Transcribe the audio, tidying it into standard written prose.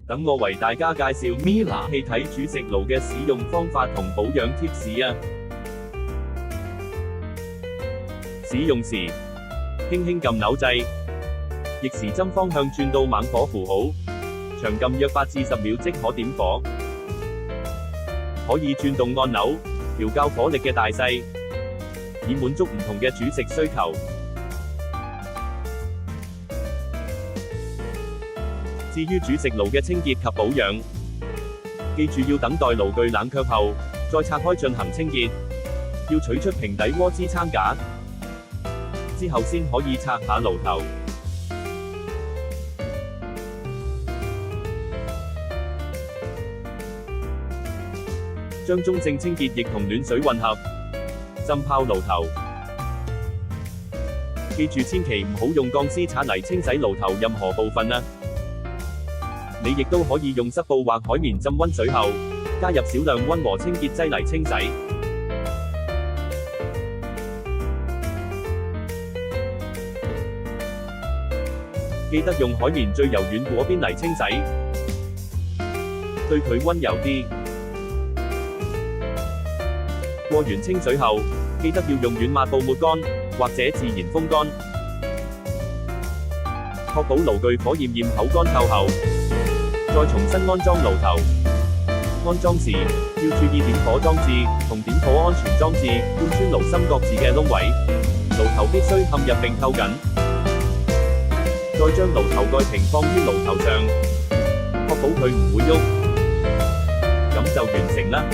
等我為大家介紹 Miele 氣體煮食爐嘅使用方法同保養貼士啊！使用時，輕輕撳鈕掣，逆時針方向轉到猛火符號，長撳約8至10秒即可點火。可以轉動按鈕，調校火力嘅大細，以滿足唔同嘅煮食需求。至於煮食爐嘅清潔及保養，記住要等待爐具冷卻後，再拆開進行清潔。要取出平底鍋支撐架，之後先可以拆下爐頭。將中性清潔液同暖水混合，浸泡爐頭。記住千祈唔好用鋼絲刷泥清洗爐頭任何部分啊！你亦都可以用濕布或海綿浸溫水後，加入少量溫和清潔劑嚟清洗。記得用海綿最柔軟嗰邊嚟清洗，對佢溫柔啲。過完清水後，記得要用軟抹布抹乾，或者自然風乾，確保爐具火焰焰口乾透後，再重新安裝爐頭。安裝時要注意點火裝置同點火安全裝置貫穿爐心各自嘅窿位，爐頭必須陷入並扣緊。再將爐頭蓋平放於爐頭上，確保佢唔會喐，咁就完成啦。